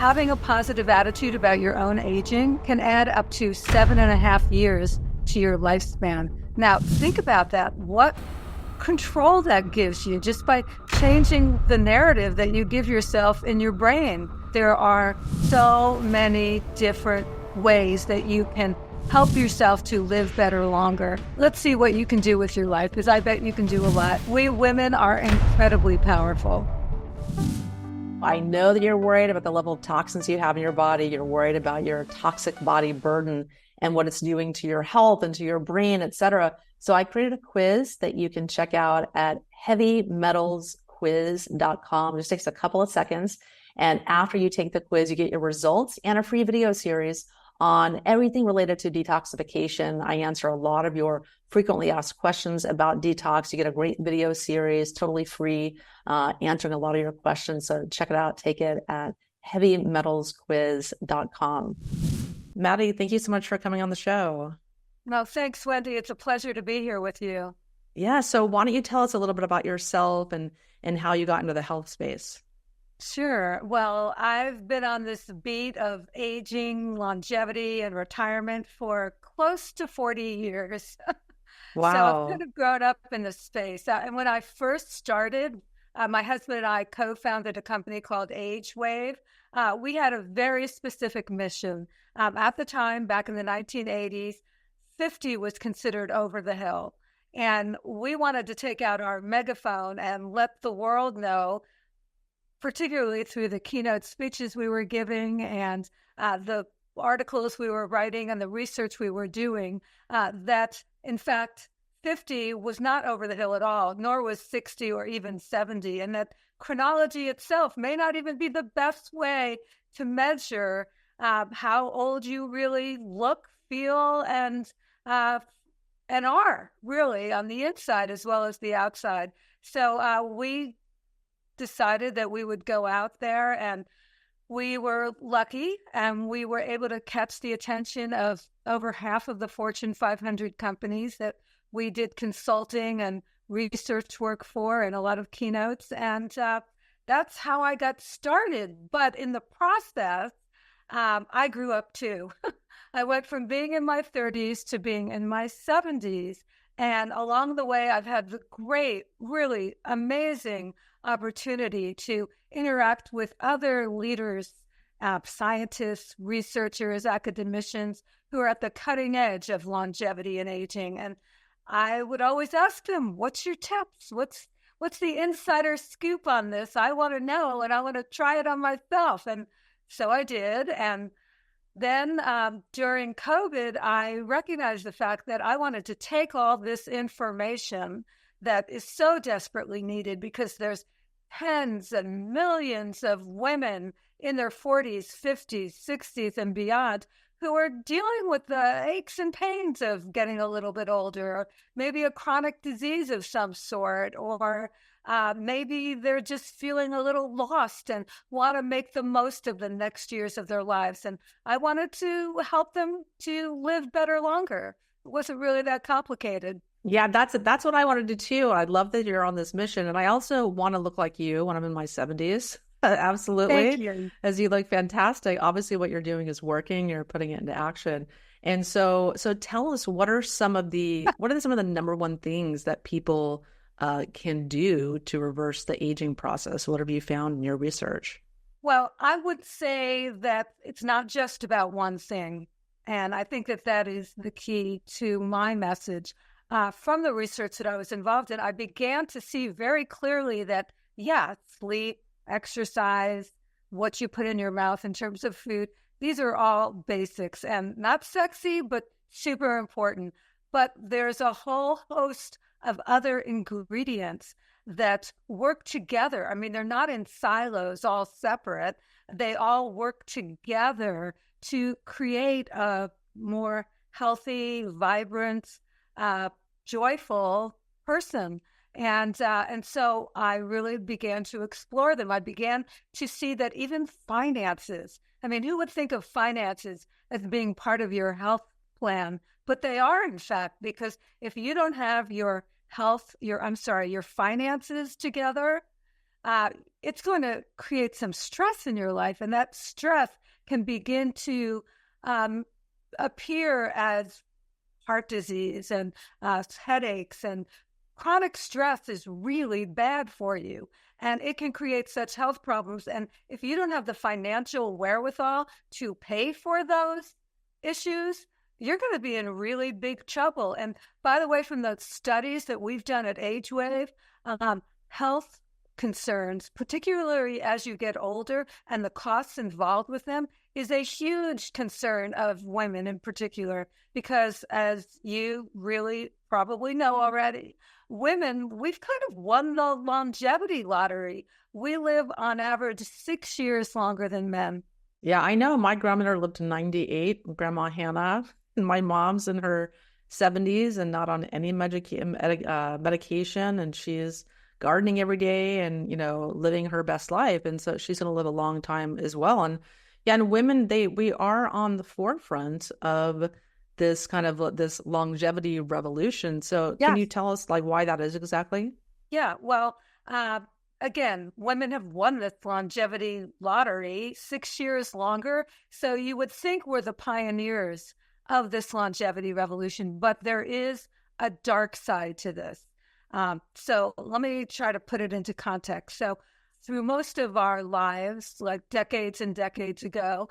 Having a positive attitude about your own aging can add up to 7.5 years to your lifespan. Now, think about that. What control that gives you just by changing the narrative that you give yourself in your brain. There are so many different ways that you can help yourself to live better longer. Let's see what you can do with your life, because I bet you can do a lot. We women are incredibly powerful. I know that you're worried about the level of toxins you have in your body. You're worried about your toxic body burden and what it's doing to your health and to your brain, etc. So I created a quiz that you can check out at heavymetalsquiz.com. It just takes a couple of seconds. And after you take the quiz, you get your results and a free video series on everything related to detoxification. I answer a lot of your frequently asked questions about detox. You get a great video series, totally free, answering a lot of your questions. So check it out. Take it at heavymetalsquiz.com. Maddy, thank you so much for coming on the show. Well, thanks, Wendy. It's a pleasure to be here with you. Yeah. So why don't you tell us a little bit about yourself and how you got into the health space? Sure. Well, I've been on this beat of aging, longevity, and retirement for close to 40 years. Wow. So I've kind of grown up in this space. And when I first started, my husband and I co-founded a company called AgeWave. We had a very specific mission. At the time, back in the 1980s, 50 was considered over the hill. And we wanted to take out our megaphone and let the world know, particularly through the keynote speeches we were giving and the articles we were writing and the research we were doing, that in fact 50 was not over the hill at all, nor was 60 or even 70, and that chronology itself may not even be the best way to measure how old you really look, feel, and are really on the inside as well as the outside. So we decided that we would go out there, and we were lucky, and we were able to catch the attention of over half of the Fortune 500 companies that we did consulting and research work for, and a lot of keynotes. And that's how I got started. But in the process, I grew up too. I went from being in my 30s to being in my 70s. And along the way, I've had the great, really amazing opportunity to interact with other leaders, scientists, researchers, academicians who are at the cutting edge of longevity and aging. And I would always ask them, what's your tips? What's the insider scoop on this? I want to know, and I want to try it on myself. And so I did. And then during COVID, I recognized the fact that I wanted to take all this information that is so desperately needed, because there's tens and millions of women in their 40s, 50s, 60s, and beyond who are dealing with the aches and pains of getting a little bit older, or maybe a chronic disease of some sort, or maybe they're just feeling a little lost and want to make the most of the next years of their lives. And I wanted to help them to live better longer. It wasn't really that complicated. Yeah, that's what I want to do too. I love that you're on this mission. And I also want to look like you when I'm in my 70s. Absolutely. Thank you. As you look fantastic. Obviously, what you're doing is working. You're putting it into action. And so tell us, what are some of the number one things that people can do to reverse the aging process? What have you found in your research? Well, I would say that it's not just about one thing. And I think that is the key to my message. From the research that I was involved in, I began to see very clearly that, sleep, exercise, what you put in your mouth in terms of food, these are all basics and not sexy, but super important. But there's a whole host of other ingredients that work together. I mean, they're not in silos, all separate. They all work together to create a more healthy, vibrant, joyful person. And so I really began to explore them. I began to see that even finances, I mean, who would think of finances as being part of your health plan? But they are, in fact, because if you don't have your finances together, it's going to create some stress in your life. And that stress can begin to appear as heart disease and headaches, and chronic stress is really bad for you, and it can create such health problems. And if you don't have the financial wherewithal to pay for those issues, you're going to be in really big trouble. And by the way, from the studies that we've done at AgeWave, health concerns, particularly as you get older and the costs involved with them, is a huge concern of women in particular, because as you really probably know already, women, we've kind of won the longevity lottery. We live on average 6 years longer than men. Yeah, I know. My grandmother lived to 98, Grandma Hannah, and my mom's in her 70s and not on any medication, and she's gardening every day and, living her best life. And so she's going to live a long time as well. And yeah, and women, we are on the forefront of this kind of this longevity revolution. So Yes. Can you tell us why that is exactly? Yeah, well, again, women have won this longevity lottery 6 years longer. So you would think we're the pioneers of this longevity revolution, but there is a dark side to this. So let me try to put it into context. So through most of our lives, like decades and decades ago,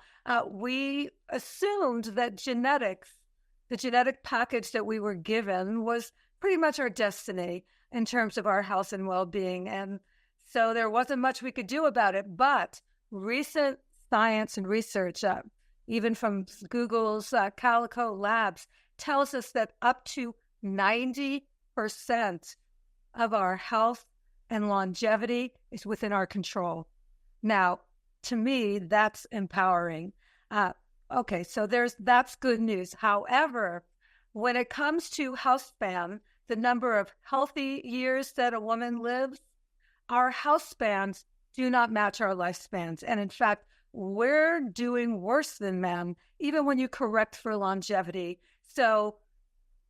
we assumed that the genetic package that we were given, was pretty much our destiny in terms of our health and well-being. And so there wasn't much we could do about it. But recent science and research, even from Google's Calico Labs, tells us that up to 90% of our health and longevity is within our control. Now, to me, that's empowering. Okay, so that's good news. However, when it comes to health span, the number of healthy years that a woman lives, our health spans do not match our lifespans. And in fact, we're doing worse than men, even when you correct for longevity. So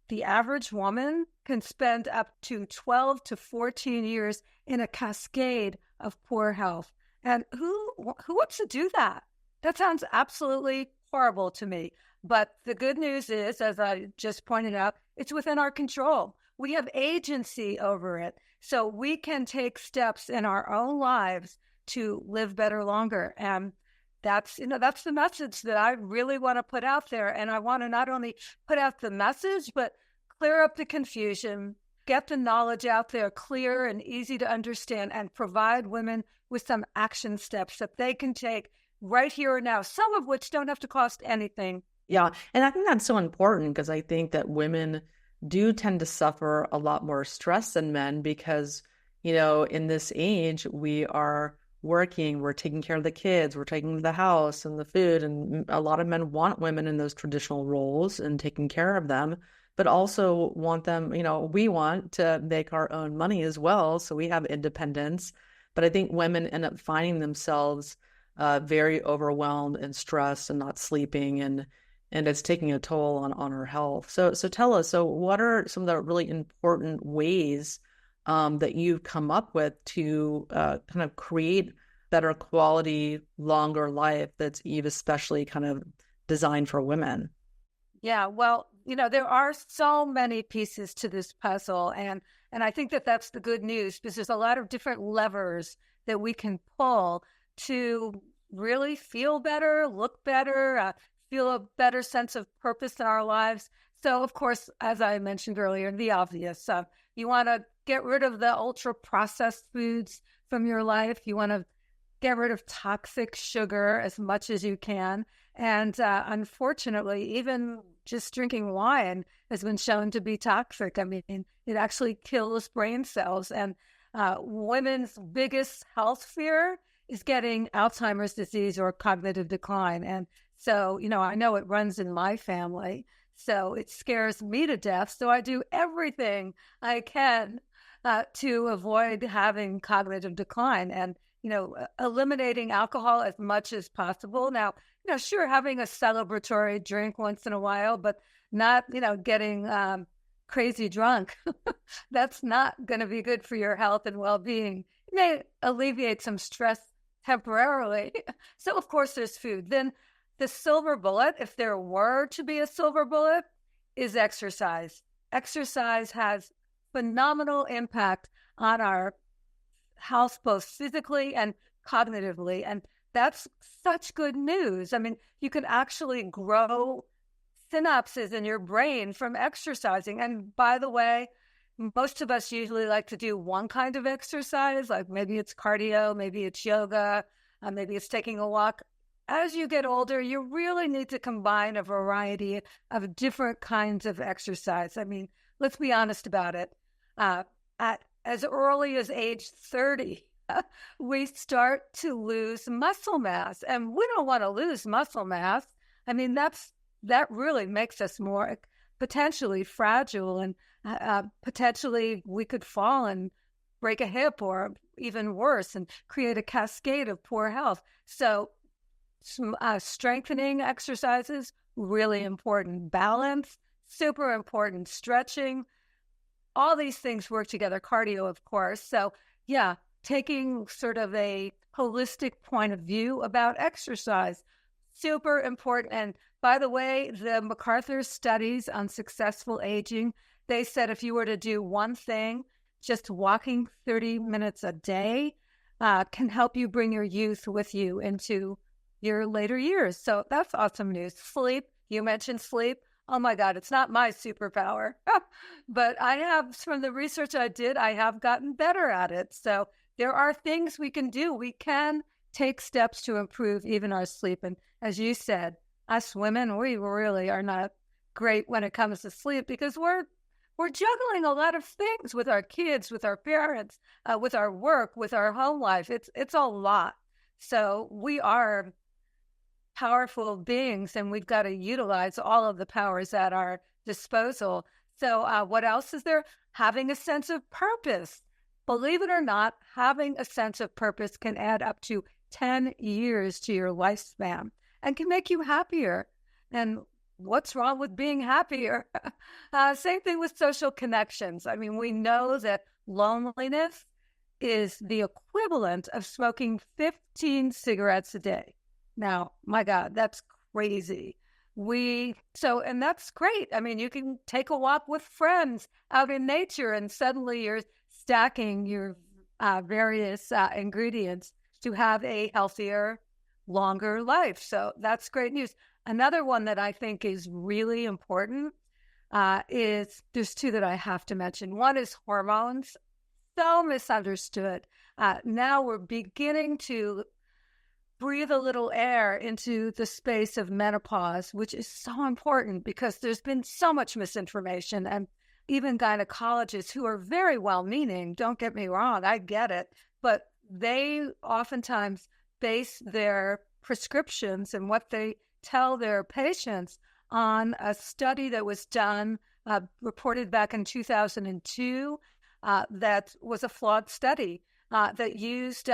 the average woman can spend up to 12 to 14 years in a cascade of poor health. And who wants to do that? That sounds absolutely horrible to me. But the good news is, as I just pointed out, it's within our control. We have agency over it. So we can take steps in our own lives to live better longer. And that's the message that I really want to put out there. And I want to not only put out the message, but clear up the confusion, get the knowledge out there clear and easy to understand, and provide women with some action steps that they can take right here and now, some of which don't have to cost anything. Yeah. And I think that's so important, because I think that women do tend to suffer a lot more stress than men, because, in this age, we are working, we're taking care of the kids, we're taking the house and the food. And a lot of men want women in those traditional roles and taking care of them, but also want them, we want to make our own money as well. So we have independence. But I think women end up finding themselves very overwhelmed and stressed and not sleeping, and it's taking a toll on our health. So tell us, what are some of the really important ways that you've come up with to kind of create better quality, longer life that's especially kind of designed for women? Yeah, well, there are so many pieces to this puzzle, and I think that that's the good news, because there's a lot of different levers that we can pull to really feel better, look better, feel a better sense of purpose in our lives. So, of course, as I mentioned earlier, the obvious. You want to get rid of the ultra-processed foods from your life. You want to get rid of toxic sugar as much as you can. And unfortunately, even just drinking wine has been shown to be toxic. I mean, it actually kills brain cells. And women's biggest health fear is getting Alzheimer's disease or cognitive decline. And so, I know it runs in my family, so it scares me to death. So I do everything I can to avoid having cognitive decline, and, eliminating alcohol as much as possible. Now, sure, having a celebratory drink once in a while, but not, getting crazy drunk. That's not going to be good for your health and well-being may alleviate some stress temporarily. So, of course, there's food. Then the silver bullet, if there were to be a silver bullet, is exercise. Exercise has phenomenal impact on our health, both physically and cognitively. And that's such good news. I mean, you can actually grow synapses in your brain from exercising. And by the way, most of us usually like to do one kind of exercise, like maybe it's cardio, maybe it's yoga, maybe it's taking a walk. As you get older, you really need to combine a variety of different kinds of exercise. I mean, let's be honest about it. At as early as age 30, we start to lose muscle mass, and we don't want to lose muscle mass. I mean, that really makes us more potentially fragile, and potentially we could fall and break a hip, or even worse, and create a cascade of poor health. So strengthening exercises, really important. Balance, super important. Stretching, all these things work together. Cardio, of course. So yeah, taking sort of a holistic point of view about exercise, super important. And by the way, the MacArthur studies on successful aging, they said if you were to do one thing, just walking 30 minutes a day can help you bring your youth with you into your later years. So that's awesome news. Sleep, you mentioned sleep. Oh my God, it's not my superpower, but I have, from the research I did, I have gotten better at it. So there are things we can do. We can take steps to improve even our sleep. And as you said, us women, we really are not great when it comes to sleep, because we're juggling a lot of things with our kids, with our parents, with our work, with our home life. It's a lot. So we are powerful beings, and we've got to utilize all of the powers at our disposal. So what else is there? Having a sense of purpose. Believe it or not, having a sense of purpose can add up to 10 years to your lifespan and can make you happier. And what's wrong with being happier? Same thing with social connections. I mean, we know that loneliness is the equivalent of smoking 15 cigarettes a day. Now, my God, that's crazy. And that's great. I mean, you can take a walk with friends out in nature, and suddenly you're stacking your various ingredients to have a healthier, longer life. So that's great news. Another one that I think is really important is, there's two that I have to mention. One is hormones. So misunderstood. Now we're beginning to breathe a little air into the space of menopause, which is so important because there's been so much misinformation. And even gynecologists who are very well-meaning, don't get me wrong, I get it, but they oftentimes base their prescriptions and what they tell their patients on a study that was done, reported back in 2002, that was a flawed study that used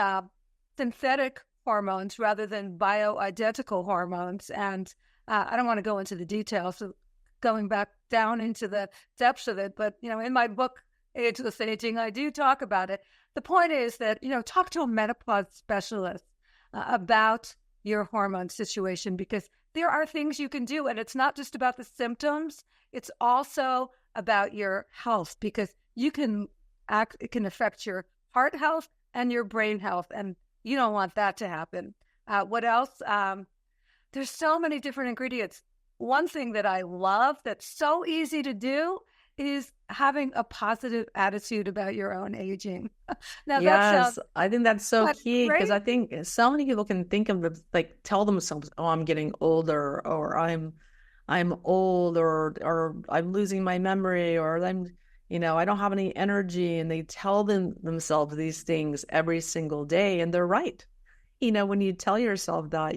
synthetic hormones rather than bioidentical hormones. And I don't want to go into the details of going back down into the depths of it, but, in my book, Ageless Aging, I do talk about it. The point is that, talk to a menopause specialist about your hormone situation, because there are things you can do. And it's not just about the symptoms. It's also about your health, because it can affect your heart health and your brain health. And you don't want that to happen. What else? There's so many different ingredients. One thing that I love that's so easy to do is having a positive attitude about your own aging. Now, yes, I think that's so key, because I think so many people can think of tell themselves, "Oh, I'm getting older," or I'm old, or I'm losing my memory, or I don't have any energy, and they tell themselves these things every single day, and they're right. When you tell yourself that,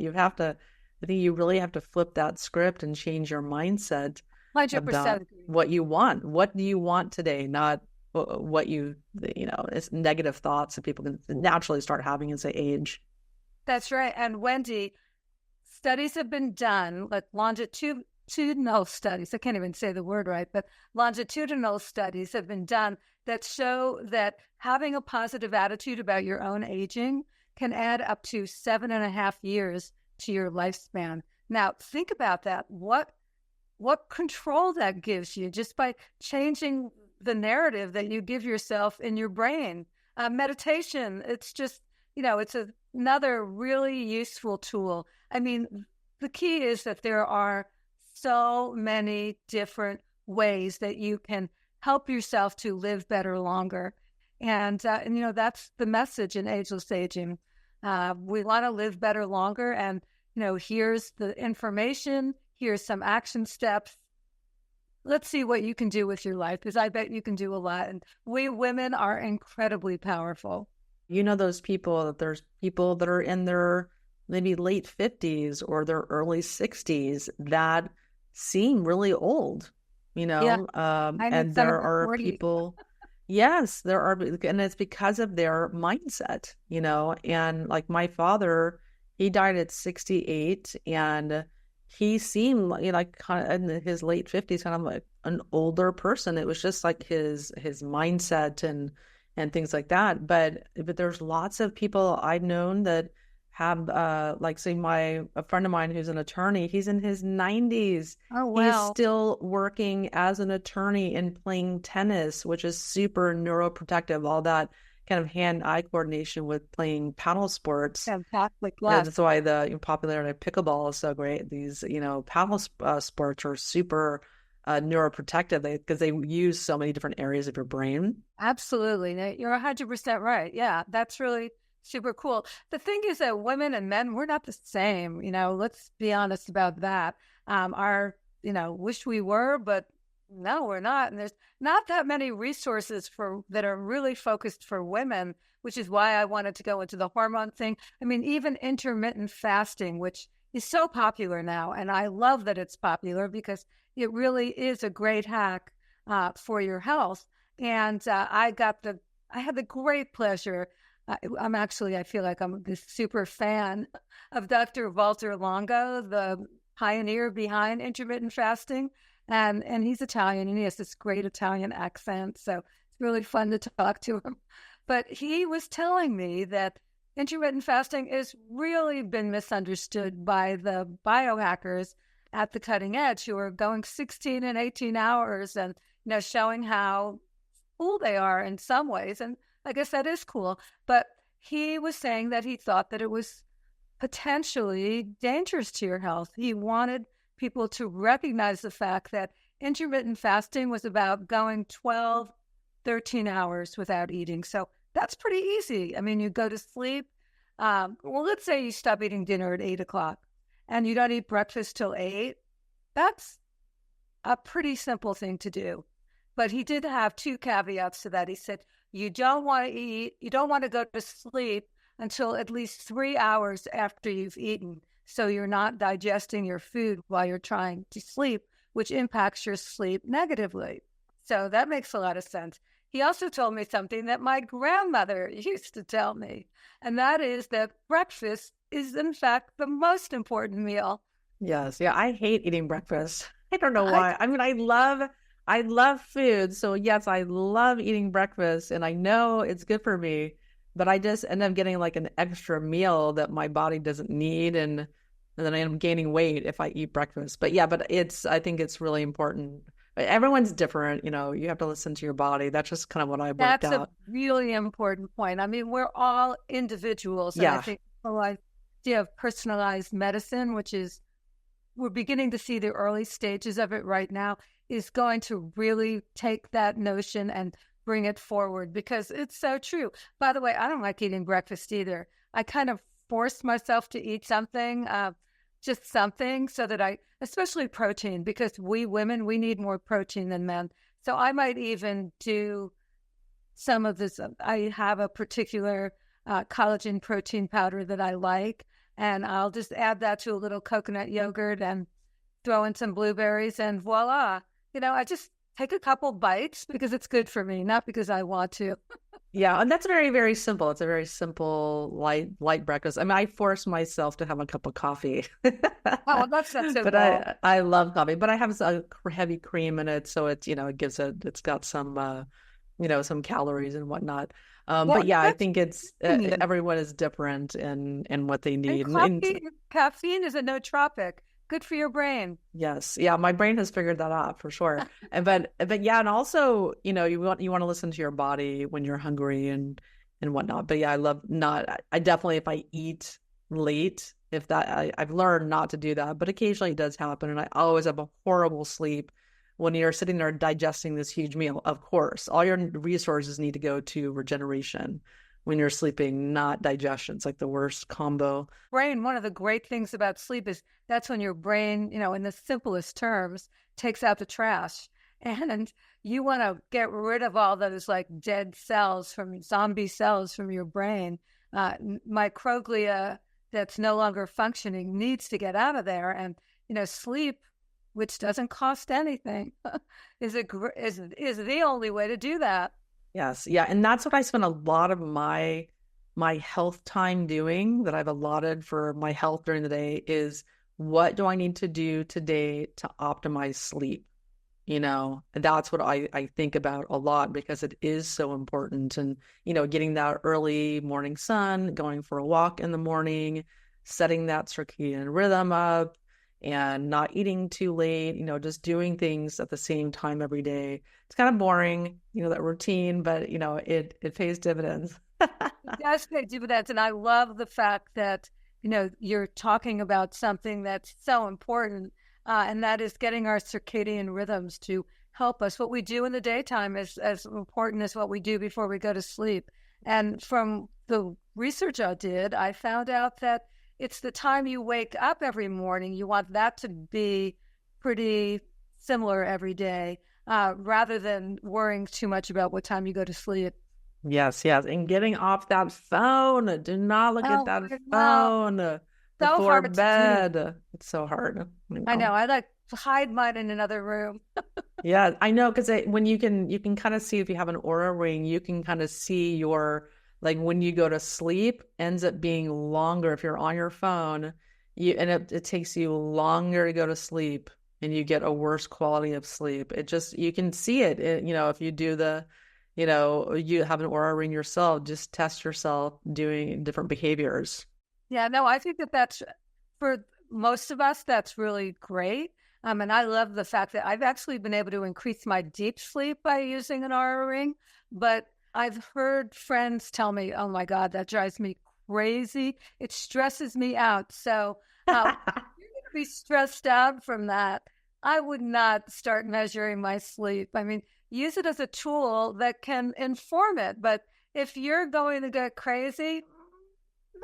I think you really have to flip that script and change your mindset 100%. about what you want. What do you want today? Not what it's negative thoughts that people can naturally start having as they age. That's right. And Wendy, studies have been done, like longitudinal studies. I can't even say the word right, but longitudinal studies have been done that show that having a positive attitude about your own aging can add up to 7.5 years to your lifespan. Now, think about that. What control that gives you just by changing the narrative that you give yourself in your brain. Meditation, it's just, it's another really useful tool. I mean, the key is that there are so many different ways that you can help yourself to live better longer. And that's the message in Ageless Aging. We want to live better longer. And, here's the information. Here's some action steps. Let's see what you can do with your life, because I bet you can do a lot. And we women are incredibly powerful. Those people, there's people that are in their maybe late 50s or their early 60s that seem really old, Yeah. and there are 40. people, yes, there are, and it's because of their mindset, and like my father, he died at 68, and he seemed like kind of in his late 50s, kind of like an older person. It was just like his mindset and things like that. But there's lots of people I've known that have like say a friend of mine who's an attorney, he's in his 90s. Oh, wow. He's still working as an attorney and playing tennis, which is super neuroprotective, all that kind of hand-eye coordination with playing paddle sports. Fantastic. Yeah, that's why the popularity of pickleball is so great. These, paddle sports are super neuroprotective because they use so many different areas of your brain. Absolutely. You're 100% right. Yeah, that's really super cool. The thing is that women and men, we're not the same. Let's be honest about that. Wish we were, but no, we're not. And there's not that many resources that are really focused for women, which is why I wanted to go into the hormone thing. I mean, even intermittent fasting, which is so popular now. And I love that it's popular because it really is a great hack for your health. And I had the great pleasure. I feel like I'm this super fan of Dr. Walter Longo, the pioneer behind intermittent fasting. And he's Italian, and he has this great Italian accent. So it's really fun to talk to him. But he was telling me that intermittent fasting has really been misunderstood by the biohackers at the cutting edge who are going 16 and 18 hours and, showing how cool they are in some ways. And I guess that is cool. But he was saying that he thought that it was potentially dangerous to your health. He wanted people to recognize the fact that intermittent fasting was about going 12, 13 hours without eating. So that's pretty easy. I mean, you go to sleep. Let's say you stop eating dinner at 8 o'clock and you don't eat breakfast till 8. That's a pretty simple thing to do. But he did have two caveats to that. He said, you don't want to go to sleep until at least 3 hours after you've eaten. So you're not digesting your food while you're trying to sleep, which impacts your sleep negatively. So that makes a lot of sense. He also told me something that my grandmother used to tell me, and that is that breakfast is, in fact, the most important meal. Yes. Yeah. I hate eating breakfast. I don't know why. I mean, I love food. So yes, I love eating breakfast and I know it's good for me, but I just end up getting like an extra meal that my body doesn't need. And then I end up gaining weight if I eat breakfast. But yeah, I think it's really important. Everyone's different. You have to listen to your body. That's just kind of what I worked out. That's a really important point. I mean, we're all individuals. And I think the idea of personalized medicine, which is, we're beginning to see the early stages of it right now, is going to really take that notion and bring it forward because it's so true. By the way, I don't like eating breakfast either. I kind of force myself to eat something, just something so that especially protein, because we women, we need more protein than men. So I might even do some of this. I have a particular collagen protein powder that I like, and I'll just add that to a little coconut yogurt and throw in some blueberries and voila. I just take a couple bites because it's good for me, not because I want to. Yeah, and that's very, very simple. It's a very simple, light breakfast. I mean, I force myself to have a cup of coffee. Oh, that's not so But cool. I love coffee, but I have a heavy cream in it, so it's got some some calories and whatnot. Well, But yeah, I that's think it's convenient. everyone is different in what they And need. caffeine is a nootropic. Good for your brain. Yes. Yeah. My brain has figured that out for sure. But yeah. And also, you want to listen to your body when you're hungry and whatnot. But yeah, I definitely, if I eat late, I've learned not to do that, but occasionally it does happen. And I always have a horrible sleep when you're sitting there digesting this huge meal. Of course, all your resources need to go to regeneration when you're sleeping, not digestion. It's like the worst combo. Brain, one of the great things about sleep is that's when your brain, in the simplest terms, takes out the trash. And you want to get rid of all those like dead cells from zombie cells from your brain. Microglia that's no longer functioning needs to get out of there. And, sleep, which doesn't cost anything, is the only way to do that. Yes. Yeah. And that's what I spend a lot of my health time doing, that I've allotted for my health during the day, is what do I need to do today to optimize sleep? And that's what I think about a lot, because it is so important. And, getting that early morning sun, going for a walk in the morning, setting that circadian rhythm up, and not eating too late, just doing things at the same time every day. It's kind of boring, that routine, but, it pays dividends. It does pay dividends. And I love the fact that, you're talking about something that's so important, and that is getting our circadian rhythms to help us. What we do in the daytime is as important as what we do before we go to sleep. And from the research I did, I found out that it's the time you wake up every morning. You want that to be pretty similar every day, rather than worrying too much about what time you go to sleep. Yes, yes. And getting off that phone. Do not look at that phone So before hard to do. bed. It's so hard. I know. I like to hide mine in another room. Yeah, I know, because when you can kind of see, if you have an aura ring, you can kind of see like when you go to sleep ends up being longer. If you're on your phone, it takes you longer to go to sleep, and you get a worse quality of sleep. You can see it, if you do you have an aura ring yourself, just test yourself doing different behaviors. Yeah, no, I think that's for most of us, that's really great. And I love the fact that I've actually been able to increase my deep sleep by using an aura ring. But I've heard friends tell me, oh my God, that drives me crazy. It stresses me out. So you're going to be stressed out from that. I would not start measuring my sleep. I mean, use it as a tool that can inform it. But if you're going to get crazy,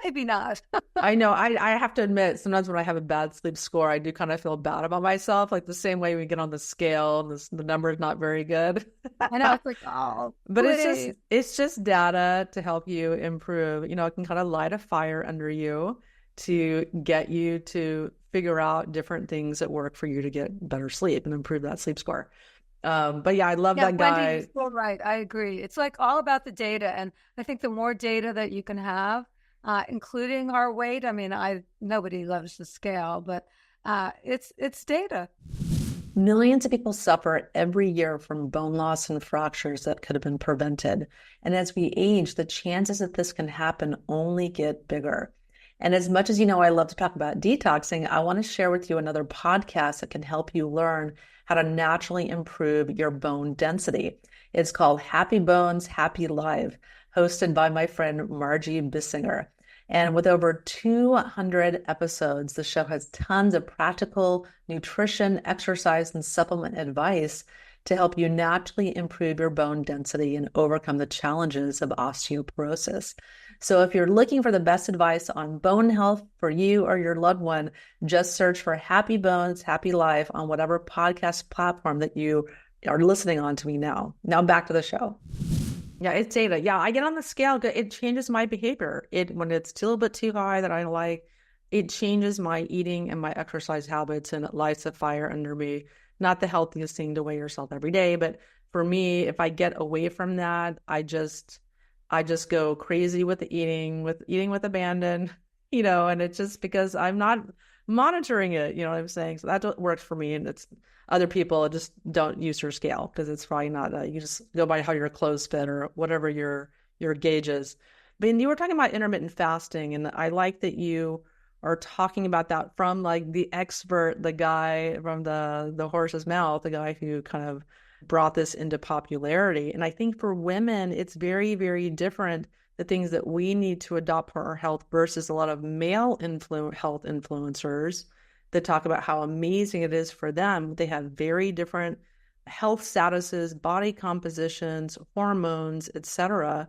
maybe not. I know. I have to admit, sometimes when I have a bad sleep score, I do kind of feel bad about myself. Like the same way we get on the scale, the number is not very good. I know. It's like, oh, but please. it's just data to help you improve. It can kind of light a fire under you to get you to figure out different things that work for you to get better sleep and improve that sleep score. But yeah, I love that guy. Wendy, you're so right. I agree. It's like all about the data. And I think the more data that you can have, including our weight. I mean, nobody loves the scale, but it's data. Millions of people suffer every year from bone loss and fractures that could have been prevented. And as we age, the chances that this can happen only get bigger. And as much as I love to talk about detoxing, I want to share with you another podcast that can help you learn how to naturally improve your bone density. It's called Happy Bones, Happy Life, hosted by my friend Margie Bissinger. And with over 200 episodes, the show has tons of practical nutrition, exercise, and supplement advice to help you naturally improve your bone density and overcome the challenges of osteoporosis. So if you're looking for the best advice on bone health for you or your loved one, just search for Happy Bones, Happy Life on whatever podcast platform that you are listening on to me now. Now back to the show. Yeah, it's data. Yeah, I get on the scale. It changes my behavior. When it's still a bit too high that I like, it changes my eating and my exercise habits, and it lights a fire under me. Not the healthiest thing to weigh yourself every day, but for me, if I get away from that, I just go crazy with the eating with abandon, and it's just because I'm not monitoring it. You know what I'm saying? So that works for me. And it's other people just don't use your scale because it's probably not, you just go by how your clothes fit or whatever your gauge is. But you were talking about intermittent fasting, and I like that you are talking about that from like the expert, the guy from the horse's mouth, the guy who kind of brought this into popularity. And I think for women, it's very, very different, the things that we need to adopt for our health versus a lot of male health influencers that talk about how amazing it is for them. They have very different health statuses, body compositions, hormones, etc.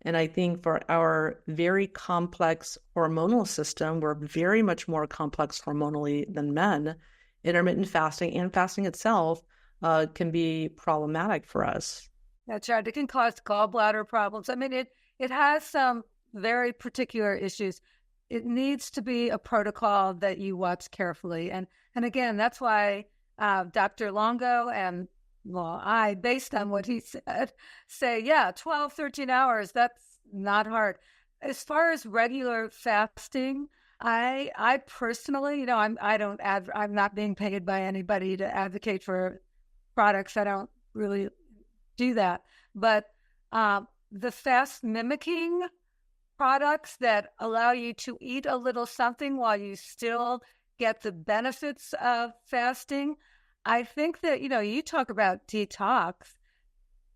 And I think for our very complex hormonal system, we're very much more complex hormonally than men. Intermittent fasting and fasting itself can be problematic for us. That's right. It can cause gallbladder problems. I mean, it has some very particular issues. It needs to be a protocol that you watch carefully. And again, that's why Dr. Longo and, well, I, based on what he said, say, yeah, 12, 13 hours, that's not hard. As far as regular fasting, I personally, I'm not being paid by anybody to advocate for products. I don't really do that. But the fast mimicking products that allow you to eat a little something while you still get the benefits of fasting, I think that, you talk about detox.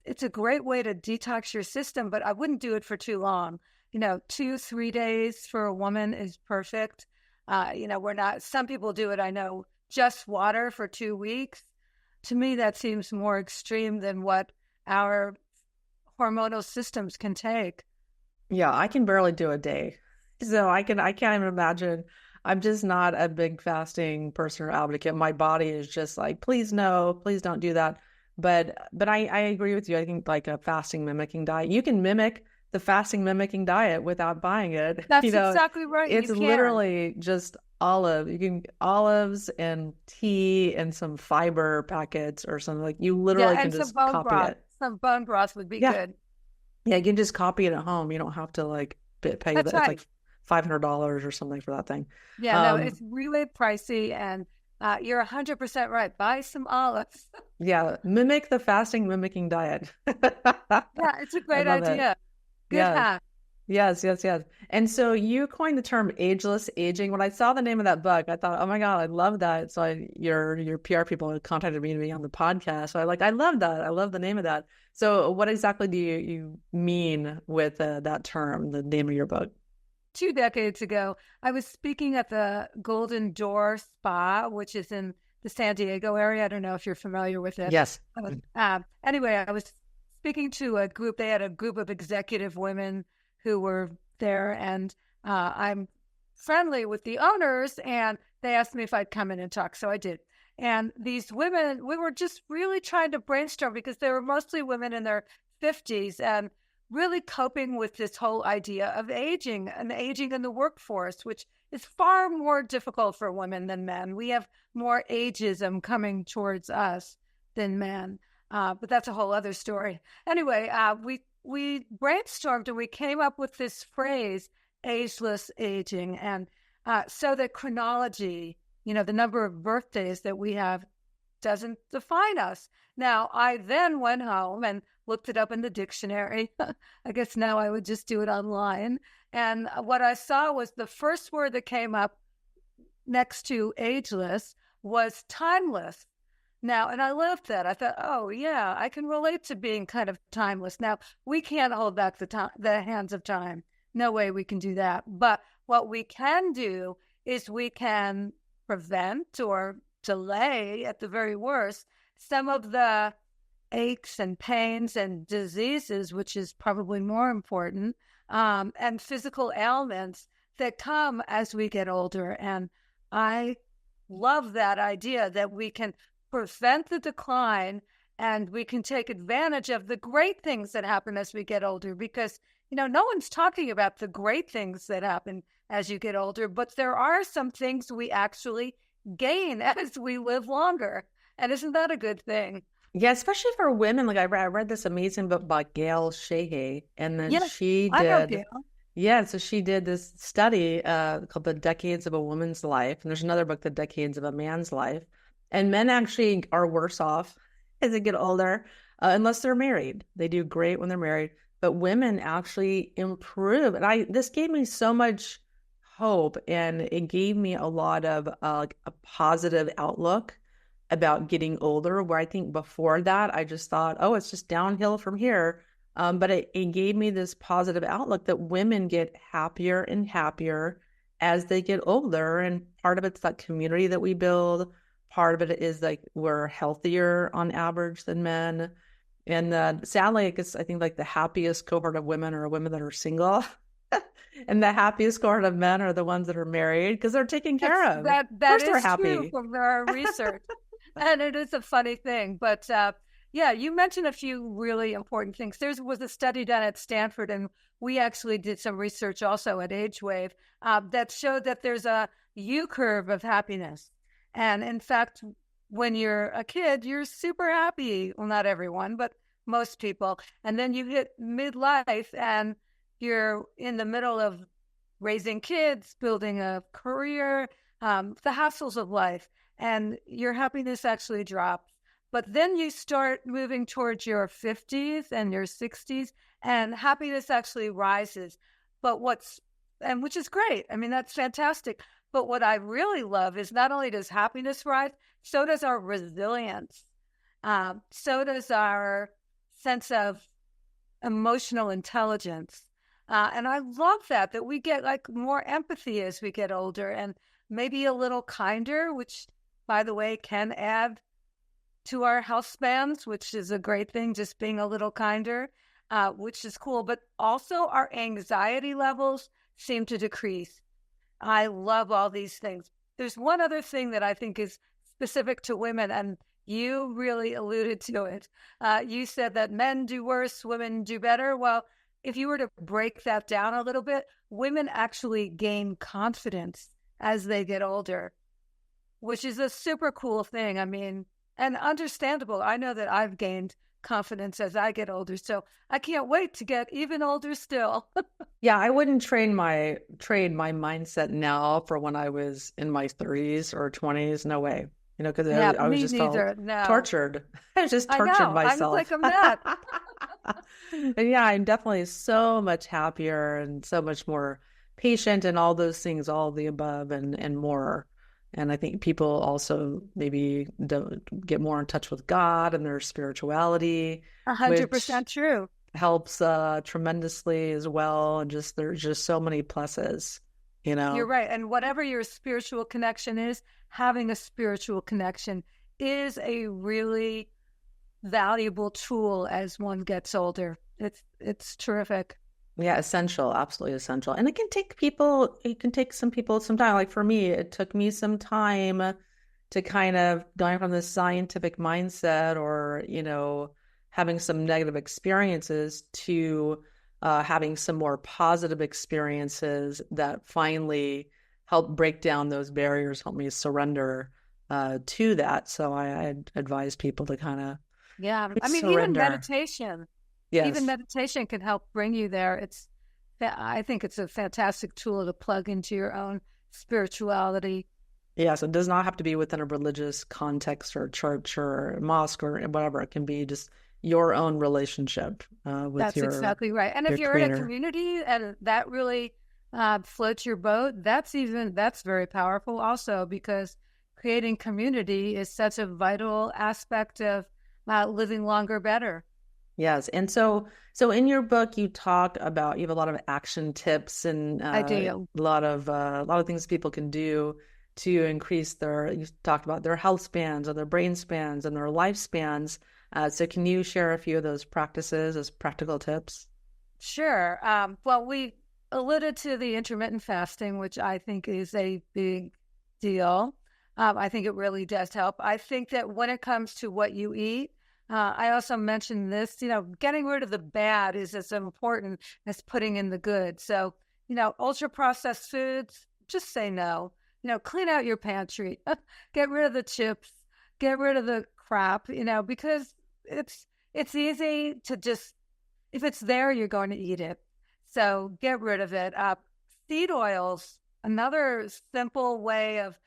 It's a great way to detox your system, but I wouldn't do it for too long. 2-3 days for a woman is perfect. Some people do it, I know, just water for 2 weeks. To me, that seems more extreme than what our hormonal systems can take. Yeah, I can barely do a day. So I can't even imagine. I'm just not a big fasting person or advocate. My body is just like, please no, please don't do that. But I agree with you. I think like a fasting mimicking diet, you can mimic the fasting mimicking diet without buying it. That's exactly right. It's literally just olives and tea and some fiber packets or something. Like you literally can just copy it. Some bone broth would be good. Yeah, you can just copy it at home. You don't have to like pay That's right. It's like $500 or something for that thing. Yeah, no, it's really pricey, and you're 100% right. Buy some olives. Yeah, mimic the fasting mimicking diet. Yeah, it's a great idea. Good hack. Yes. And so you coined the term ageless aging. When I saw the name of that book, I thought, oh my God, I love that. So your PR people had contacted me to be on the podcast. So I love that. I love the name of that. So what exactly do you mean with that term, the name of your book? 2 decades ago, I was speaking at the Golden Door Spa, which is in the San Diego area. I don't know if you're familiar with it. Yes. Anyway, I was speaking to a group. They had a group of executive women who were there, and I'm friendly with the owners, and they asked me if I'd come in and talk, so I did. And these women, we were just really trying to brainstorm because they were mostly women in their 50s and really coping with this whole idea of aging and aging in the workforce, which is far more difficult for women than men. We have more ageism coming towards us than men, but that's a whole other story. Anyway, we brainstormed and we came up with this phrase, ageless aging. And so that chronology, the number of birthdays that we have doesn't define us. Now, I then went home and looked it up in the dictionary. I guess now I would just do it online. And what I saw was the first word that came up next to ageless was timeless. Now, and I loved that. I thought, oh, yeah, I can relate to being kind of timeless. Now, we can't hold back the hands of time. No way we can do that. But what we can do is we can prevent or delay, at the very worst, some of the aches and pains and diseases, which is probably more important, and physical ailments that come as we get older. And I love that idea that we can prevent the decline and we can take advantage of the great things that happen as we get older, because, no one's talking about the great things that happen as you get older, but there are some things we actually gain as we live longer. And isn't that a good thing? Yeah, especially for women. Like I read this amazing book by Gail Sheehy, and then Yes, she I know did. Gail. Yeah, so she did this study called The Decades of a Woman's Life. And there's another book, The Decades of a Man's Life. And men actually are worse off as they get older, unless they're married. They do great when they're married. But women actually improve. And this gave me so much hope, and it gave me a lot of like a positive outlook about getting older, where I think before that, I just thought, oh, it's just downhill from here. But it gave me this positive outlook that women get happier and happier as they get older. And part of it's that community that we build. Part of it is like we're healthier on average than men. And sadly, I think like the happiest cohort of women are women that are single. And the happiest cohort of men are the ones that are married because they're taken care of. That First, they're is happy. true from our research. And it is a funny thing. But yeah, you mentioned a few really important things. There was a study done at Stanford, and we actually did some research also at AgeWave that showed that there's a U curve of happiness. And in fact, when you're a kid, you're super happy. Well, not everyone, but most people. And then you hit midlife and you're in the middle of raising kids, building a career, the hassles of life, and your happiness actually drops. But then you start moving towards your 50s and your 60s, and happiness actually rises. Which is great. I mean, that's fantastic. But what I really love is not only does happiness rise, so does our resilience. So does our sense of emotional intelligence. And I love that we get like more empathy as we get older, and maybe a little kinder, which, by the way, can add to our Healthspans, which is a great thing, just being a little kinder, which is cool. But also our anxiety levels seem to decrease. I love all these things. There's one other thing that I think is specific to women, and you really alluded to it. You said that men do worse, women do better. Well, if you were to break that down a little bit, women actually gain confidence as they get older, which is a super cool thing. I mean, and understandable. I know that I've gained confidence as I get older, so I can't wait to get even older still. Yeah, I wouldn't trade my mindset now for when I was in my 30s or 20s. No way. You know, because I was just tortured. I was just tortured myself. I'm like a mess. And yeah, I'm definitely so much happier and so much more patient and all those things, all the above and more. And I think people also maybe don't get more in touch with God and their spirituality. 100% true. Helps tremendously as well. And there's just so many pluses, you know. You're right. And whatever your spiritual connection is, having a spiritual connection is a really valuable tool as one gets older. It's terrific. Yeah, essential, absolutely essential. And it can take some people some time. Like for me, it took me some time to kind of going from this scientific mindset or, you know, having some negative experiences to having some more positive experiences that finally help break down those barriers, help me surrender to that. So I advise people to kind of surrender. Even meditation. Yes. Even meditation can help bring you there. I think it's a fantastic tool to plug into your own spirituality. Yes, it does not have to be within a religious context or church or mosque or whatever. It can be just your own relationship with That's exactly right. And if you're creator. in a community and that really floats your boat, that's very powerful also, because creating community is such a vital aspect of living longer, better. Yes. And so in your book, you talk about, you have a lot of action tips and I do. a lot of things people can do to increase you talked about their health spans or their brain spans and their lifespans. So can you share a few of those practices as practical tips? Sure. Well, we alluded to the intermittent fasting, which I think is a big deal. I think it really does help. I think that when it comes to what you eat, I also mentioned this, getting rid of the bad is as important as putting in the good. So, ultra processed foods, just say no. Clean out your pantry, get rid of the chips, get rid of the crap, because it's easy to just, if it's there, you're going to eat it. So get rid of it. Seed oils, another simple way of,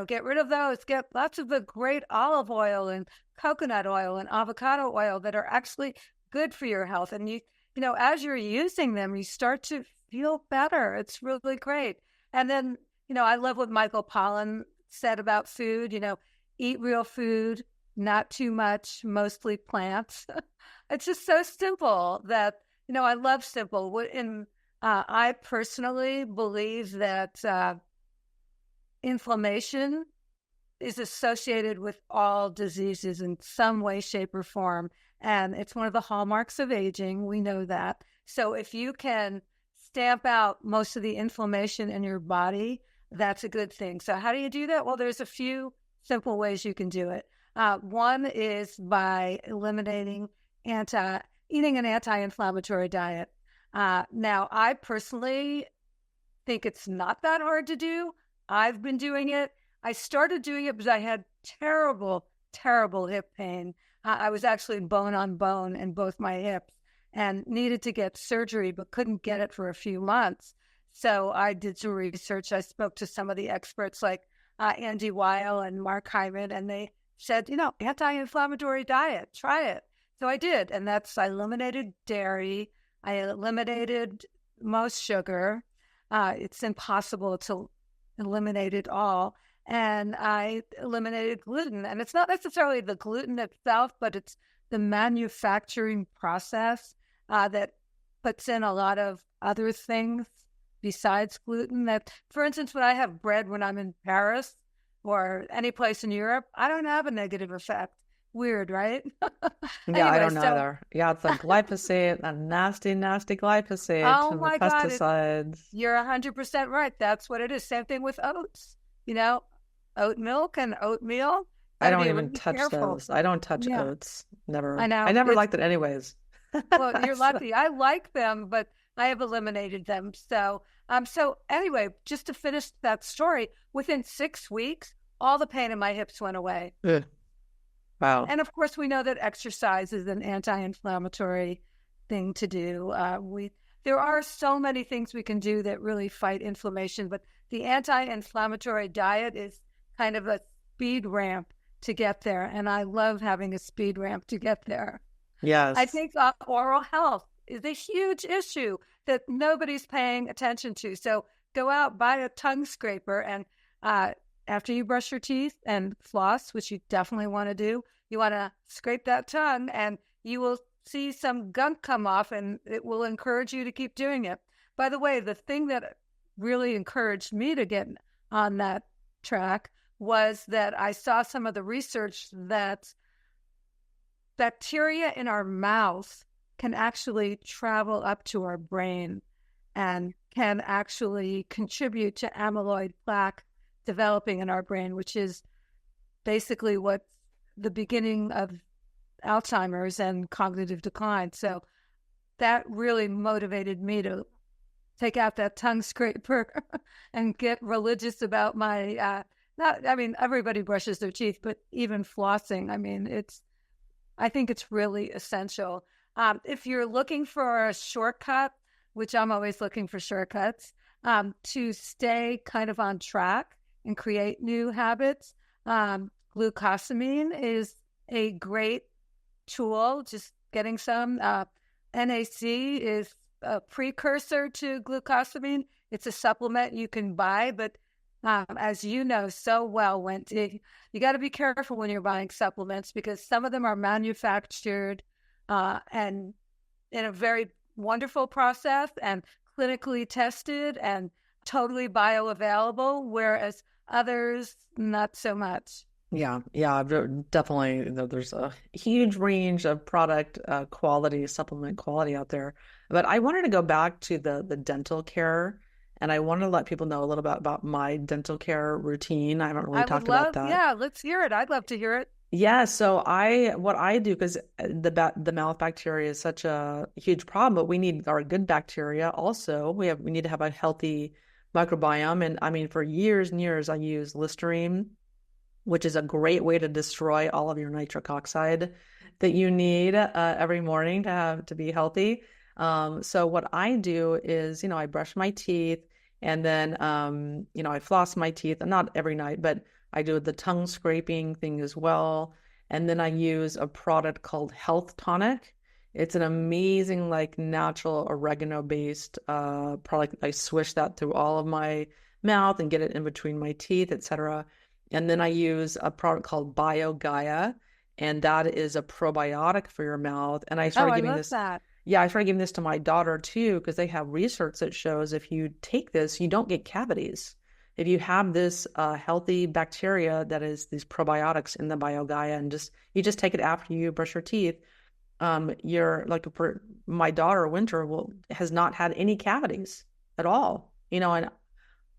get rid of those. Get lots of the great olive oil and coconut oil and avocado oil that are actually good for your health. And as you're using them, you start to feel better. It's really great. And then, I love what Michael Pollan said about food, eat real food, not too much, mostly plants. It's just so simple that, I love simple. And I personally believe that inflammation is associated with all diseases in some way, shape, or form. And it's one of the hallmarks of aging. We know that. So if you can stamp out most of the inflammation in your body, that's a good thing. So how do you do that? Well, there's a few simple ways you can do it. One is by eliminating eating an anti-inflammatory diet. Now, I personally think it's not that hard to do. I've been doing it. I started doing it because I had terrible, terrible hip pain. I was actually bone on bone in both my hips and needed to get surgery, but couldn't get it for a few months. So I did some research. I spoke to some of the experts like Andy Weil and Mark Hyman, and they said, anti-inflammatory diet, try it. So I did. And I eliminated dairy. I eliminated most sugar. It's impossible to eliminate it all. And I eliminated gluten. And it's not necessarily the gluten itself, but it's the manufacturing process that puts in a lot of other things besides gluten. That, for instance, when I have bread when I'm in Paris or any place in Europe, I don't have a negative effect. Weird, right? Yeah, I don't know either. Yeah, it's like glyphosate, a nasty, nasty glyphosate, oh and my the God, pesticides. You're 100% right. That's what it is. Same thing with oats. Oat milk and oatmeal. I don't even touch those. I don't touch oats. Never. I know. I never liked it anyways. Well, you're lucky. I like them, but I have eliminated them. So anyway, just to finish that story, within 6 weeks, all the pain in my hips went away. Ugh. Wow. And of course, we know that exercise is an anti-inflammatory thing to do. There are so many things we can do that really fight inflammation, but the anti-inflammatory diet is kind of a speed ramp to get there. And I love having a speed ramp to get there. Yes. I think oral health is a huge issue that nobody's paying attention to. So go out, buy a tongue scraper, and after you brush your teeth and floss, which you definitely want to do, you want to scrape that tongue and you will see some gunk come off, and it will encourage you to keep doing it. By the way, the thing that really encouraged me to get on that track was that I saw some of the research that bacteria in our mouth can actually travel up to our brain and can actually contribute to amyloid plaque developing in our brain, which is basically what the beginning of Alzheimer's and cognitive decline. So that really motivated me to take out that tongue scraper and get religious about my, everybody brushes their teeth, but even flossing, I think it's really essential. If you're looking for a shortcut, which I'm always looking for shortcuts, to stay kind of on track and create new habits, glucosamine is a great tool, just getting some. NAC is a precursor to glucosamine. It's a supplement you can buy, but as you know so well, Wendy, you got to be careful when you're buying supplements because some of them are manufactured and in a very wonderful process and clinically tested and totally bioavailable, whereas others, not so much. Yeah, definitely. There's a huge range of product quality, supplement quality out there. But I wanted to go back to the dental care, and I wanted to let people know a little bit about my dental care routine. I haven't really talked about that. Yeah, let's hear it. I'd love to hear it. Yeah, so what I do, because the mouth bacteria is such a huge problem, but we need our good bacteria also. We need to have a healthy microbiome, and for years and years I use Listerine, which is a great way to destroy all of your nitric oxide that you need every morning to be healthy. So what I do is, I brush my teeth and then, I floss my teeth, and not every night, but I do the tongue scraping thing as well. And then I use a product called Health Tonic. It's an amazing, like natural oregano based product. I swish that through all of my mouth and get it in between my teeth, etc. And then I use a product called BioGaia, and that is a probiotic for your mouth. And I Oh, started I giving love this. that. Yeah, I started giving this to my daughter too, because they have research that shows if you take this, you don't get cavities. If you have this healthy bacteria that is these probiotics in the BioGaia, and you just take it after you brush your teeth, you're like, for my daughter, Winter has not had any cavities at all. And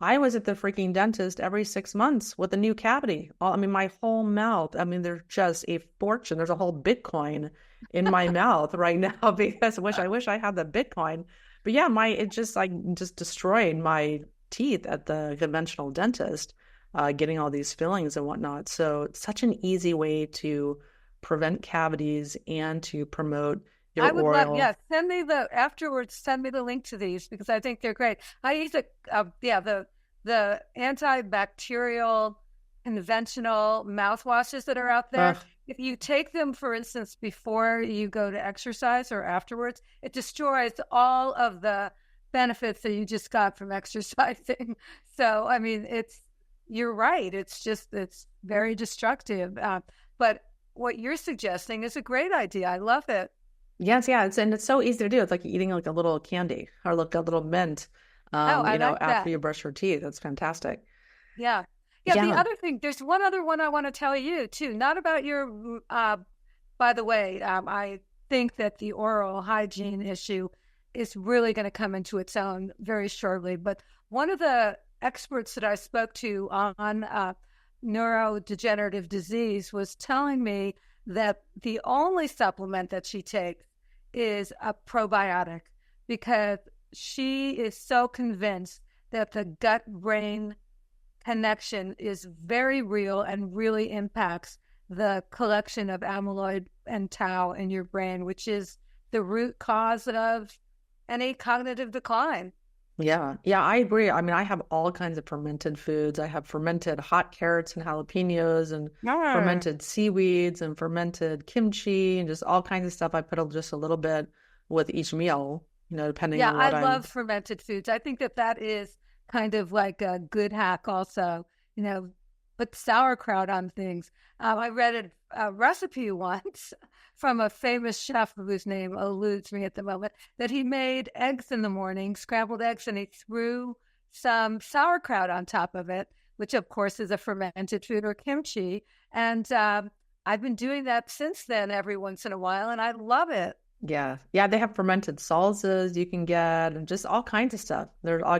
I was at the freaking dentist every 6 months with a new cavity. I mean, my whole mouth. I mean, there's just a fortune. There's a whole Bitcoin in my mouth right now because I wish I had the Bitcoin. But yeah, it just destroyed my teeth at the conventional dentist, getting all these fillings and whatnot. So it's such an easy way to prevent cavities and to promote your I would love, oral. yeah, afterwards, send me the link to these because I think they're great. I use the antibacterial conventional mouthwashes that are out there. Ugh, If you take them, for instance, before you go to exercise or afterwards, it destroys all of the benefits that you just got from exercising. So, I mean, you're right. It's very destructive. But what you're suggesting is a great idea. I love it. yes, yeah, it's so easy to do. It's like eating like a little candy or like a little mint, Oh, I like after that. you brush your teeth. That's fantastic. Yeah. Yeah. The Yeah. other thing, there's one other one I want to tell you too, not about your, by the way, I think that the oral hygiene issue is really going to come into its own very shortly. But one of the experts that I spoke to on neurodegenerative disease was telling me that the only supplement that she takes is a probiotic because she is so convinced that the gut brain connection is very real and really impacts the collection of amyloid and tau in your brain, which is the root cause of any cognitive decline. Yeah. Yeah, I agree. I mean, I have all kinds of fermented foods. I have fermented hot carrots and jalapenos and Yeah. fermented seaweeds and fermented kimchi and just all kinds of stuff. I put just a little bit with each meal, depending Yeah, on I what love I'm. fermented foods. I think that is kind of like a good hack also, you know, put sauerkraut on things. I read a recipe once from a famous chef whose name eludes me at the moment, that he made eggs in the morning, scrambled eggs, and he threw some sauerkraut on top of it, which of course is a fermented food, or kimchi. And I've been doing that since then every once in a while, and I love it. Yeah. Yeah, they have fermented salsas you can get and just all kinds of stuff. I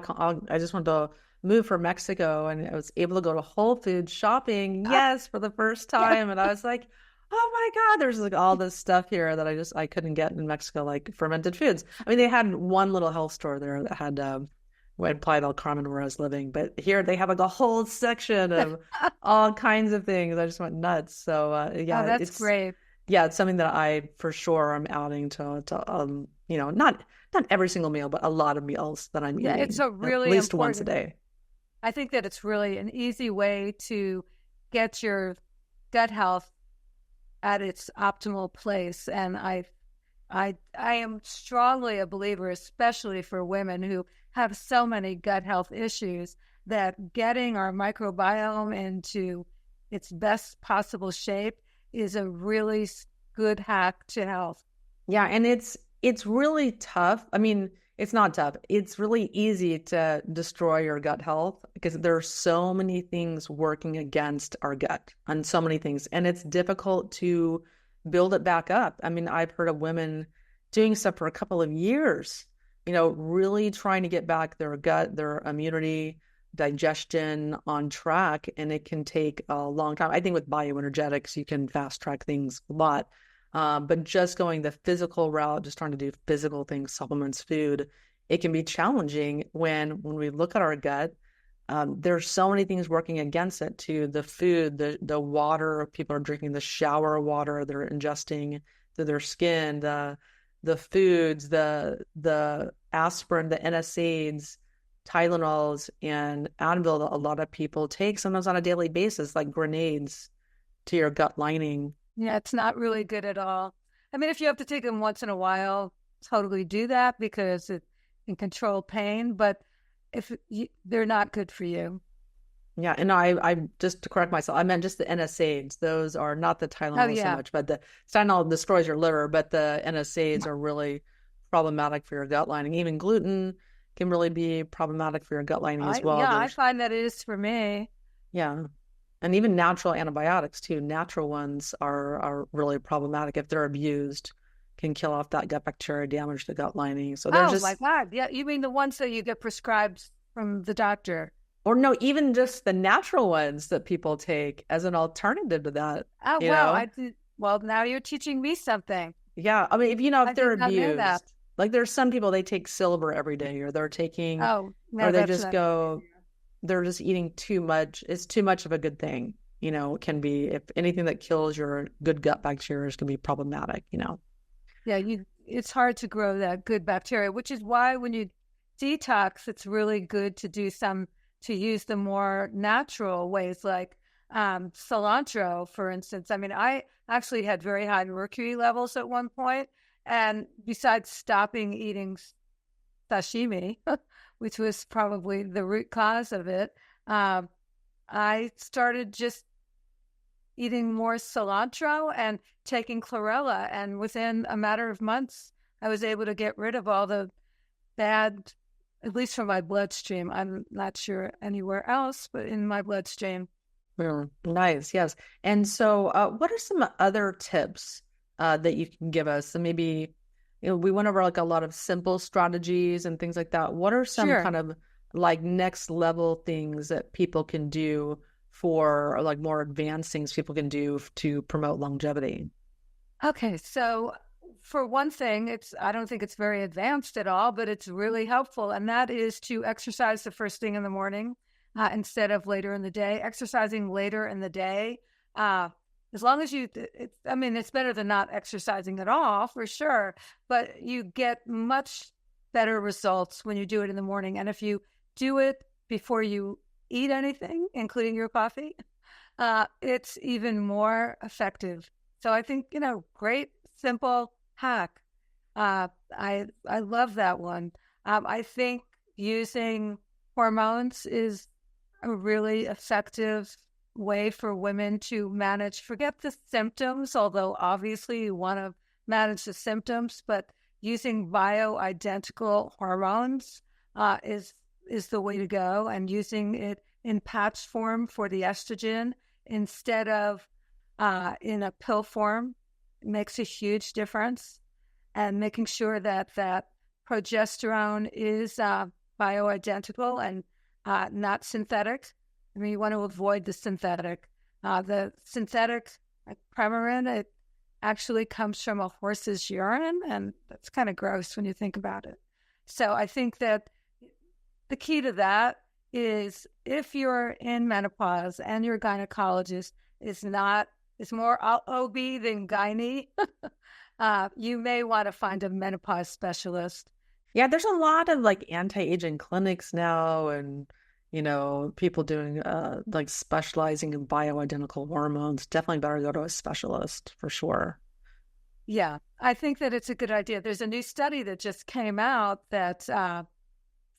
just wanted to move from Mexico, and I was able to go to Whole Foods shopping, yes, for the first Yeah. time. And I was like, oh my God, there's like all this stuff here that I couldn't get in Mexico, like fermented foods. I mean, they had one little health store there that had in Playa del Carmen where I was living, but here they have like a whole section of all kinds of things. I just went nuts. So Oh, yeah, that's great. it's something that I for sure am adding to not every single meal, but a lot of meals that I'm Yeah, it's eating a at really least once a important. day. I think that it's really an easy way to get your gut health at its optimal place. And I am strongly a believer, especially for women who have so many gut health issues, that getting our microbiome into its best possible shape is a really good hack to health. Yeah, and it's really tough. I mean, it's not tough. It's really easy to destroy your gut health because there are so many things working against our gut and so many things, and it's difficult to build it back up. I mean, I've heard of women doing stuff for a couple of years, really trying to get back their gut, their immunity, digestion on track, and it can take a long time. I think with bioenergetics, you can fast track things a lot. But just going the physical route, just trying to do physical things, supplements, food, it can be challenging when we look at our gut. There's so many things working against it too. The food, the water people are drinking, the shower water they're ingesting through their skin, the foods, the aspirin, the NSAIDs, Tylenols, and Advil that a lot of people take sometimes on a daily basis, like grenades to your gut lining. Yeah, it's not really good at all. I mean, if you have to take them once in a while, totally do that because it can control pain, but they're not good for you. Yeah, and I just to correct myself, I meant just the NSAIDs. Those are not the Oh, Tylenol so yeah. much, but the Tylenol destroys your liver, but the NSAIDs are really problematic for your gut lining. Even gluten can really be problematic for your gut lining as well. I find that it is for me. Yeah. And even natural antibiotics too. Natural ones are really problematic if they're abused, can kill off that gut bacteria, damage the gut lining. So there's Oh my just, God. Yeah, you mean the ones that you get prescribed from the doctor? or no, even just the natural ones that people take as an alternative to that, Oh, you wow. know? Well, now you're teaching me something. Yeah. I mean, if I they're did not know that. abused, like there's some people, they take silver every day, or they're taking, Oh, or no, they that's just not a good go, idea. they're just eating too much. It's too much of a good thing. It can be, if anything that kills your good gut bacteria is going to be problematic. Yeah, it's hard to grow that good bacteria, which is why when you detox, it's really good to use the more natural ways like cilantro, for instance. I mean, I actually had very high mercury levels at one point, and besides stopping eating sashimi, which was probably the root cause of it, I started just eating more cilantro and taking chlorella. And within a matter of months, I was able to get rid of all the bad, at least from my bloodstream. I'm not sure anywhere else, but in my bloodstream. Nice. Yes. And so, what are some other tips that you can give us? So maybe, we went over like a lot of simple strategies and things like that. What are some Sure. kind of like next level things that people can do for, or like more advanced things people can do to promote longevity? Okay. So for one thing, I don't think it's very advanced at all, but it's really helpful. And that is to exercise the first thing in the morning instead of later in the day. Exercising later in the day, as long as it's better than not exercising at all, for sure, but you get much better results when you do it in the morning. And if you do it before you eat anything, including your coffee, it's even more effective. So I think, great, simple hack. I love that one. I think using hormones is a really effective way for women to forget the symptoms, although obviously you want to manage the symptoms, but using bioidentical hormones is the way to go, and using it in patch form for the estrogen instead of in a pill form makes a huge difference. And making sure that progesterone is bioidentical and not synthetic. I mean, you want to avoid the synthetic. The synthetic, like Premarin, it actually comes from a horse's urine, and that's kind of gross when you think about it. So I think that the key to that is if you're in menopause and your gynecologist is more OB than gynae, you may want to find a menopause specialist. Yeah, there's a lot of like anti-aging clinics now, and people doing like specializing in bioidentical hormones. Definitely better go to a specialist for sure. Yeah, I think that it's a good idea. There's a new study that just came out that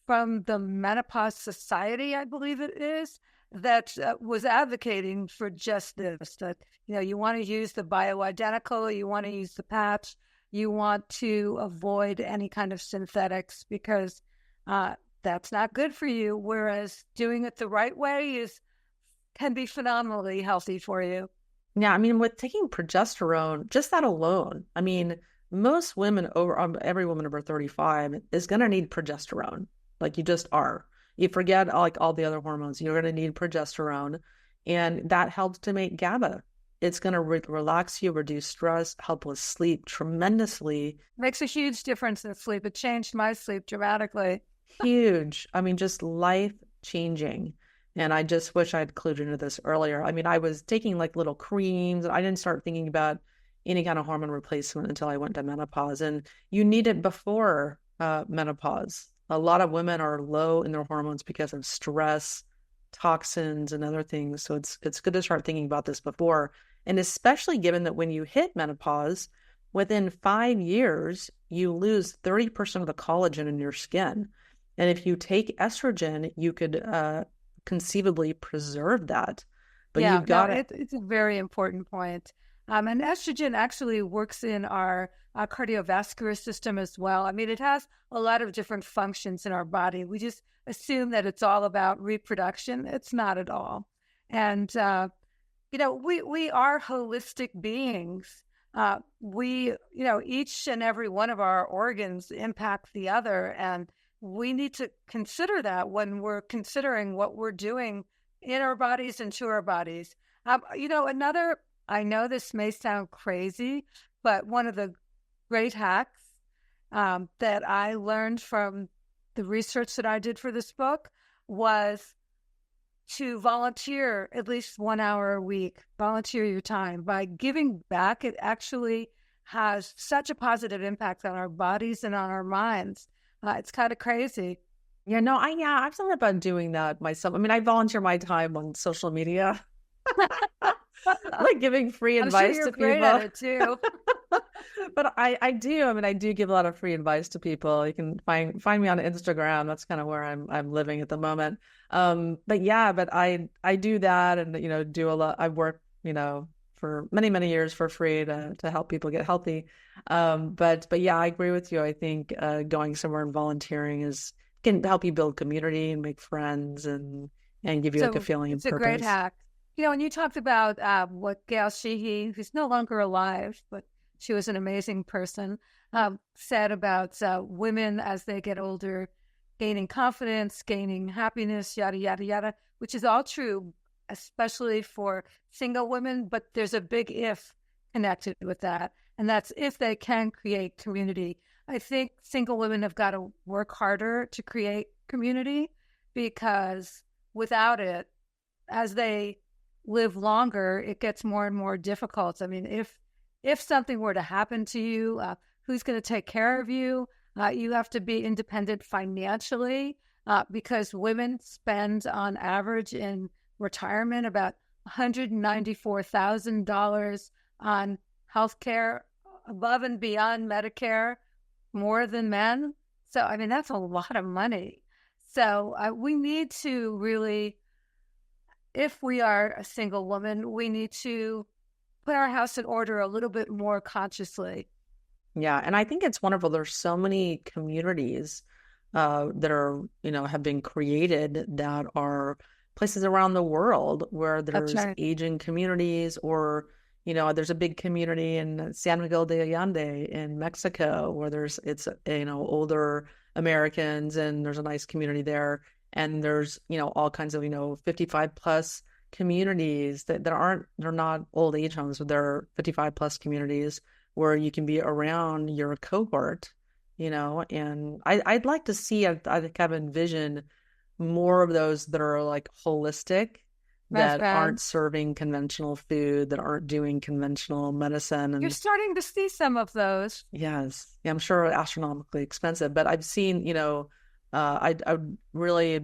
from the Menopause Society, I believe it is, that was advocating for just this, that, you want to use the bioidentical, you want to use the patch, you want to avoid any kind of synthetics because that's not good for you. Whereas doing it the right way can be phenomenally healthy for you. Yeah, I mean, with taking progesterone, just that alone, I mean, most women every woman over 35 is going to need progesterone. Like you just are. You forget like all the other hormones, you're going to need progesterone, and that helps to make GABA. It's going to relax you, reduce stress, help with sleep tremendously. Makes a huge difference in sleep. It changed my sleep dramatically. Huge. I mean, just life changing. And I just wish I'd clued into this earlier. I mean, I was taking like little creams. I didn't start thinking about, any kind of hormone replacement until I went to menopause. And you need it before menopause. A lot of women are low in their hormones because of stress, toxins, and other things. So it's good to start thinking about this before. And especially given that when you hit menopause, within 5 years, you lose 30% of the collagen in your skin. And if you take estrogen, you could conceivably preserve that. But Yeah, you've no, got to. it's a very important point. And estrogen actually works in our cardiovascular system as well. I mean, it has a lot of different functions in our body. We just assume that it's all about reproduction. It's not at all. And, we are holistic beings. Each and every one of our organs impact the other. And we need to consider that when we're considering what we're doing in our bodies and to our bodies. I know this may sound crazy, but one of the great hacks that I learned from the research that I did for this book was to volunteer at least 1 hour a week, volunteer your time. By giving back, it actually has such a positive impact on our bodies and on our minds. It's kind of crazy. Yeah, no, I've thought about doing that myself. I mean, I volunteer my time on social media, like giving free advice I'm sure to you're people. great at it too. But I do. I mean, I do give a lot of free advice to people. You can find me on Instagram. That's kind of where I'm living at the moment. But I do that, and do a lot. I work for many years for free to help people get healthy. But yeah, I agree with you. I think going somewhere and volunteering can help you build community and make friends and give you like a feeling of purpose. It's a great hack. And you talked about what Gail Sheehy, who's no longer alive, but she was an amazing person, said about women as they get older, gaining confidence, gaining happiness, yada, yada, yada, which is all true, especially for single women. But there's a big if connected with that. And that's if they can create community. I think single women have got to work harder to create community, because without it, as they live longer, it gets more and more difficult. I mean, if something were to happen to you, who's going to take care of you? You have to be independent financially, because women spend on average in retirement about $194,000 on healthcare above and beyond Medicare, more than men. So, I mean, that's a lot of money. So we need to really, if we are a single woman, we need to put our house in order a little bit more consciously. Yeah. And I think it's wonderful. There's so many communities that are, have been created that are places around the world where there's aging communities, or there's a big community in San Miguel de Allende in Mexico where it's older Americans, and there's a nice community there. And there's, all kinds of, 55 plus communities they're not old age homes, but they're 55 plus communities where you can be around your cohort, and I'd like to see, I kind of envision more of those that are like holistic, that aren't serving conventional food, that aren't doing conventional medicine. And you're starting to see some of those. Yes. Yeah, I'm sure astronomically expensive, but I've seen, I really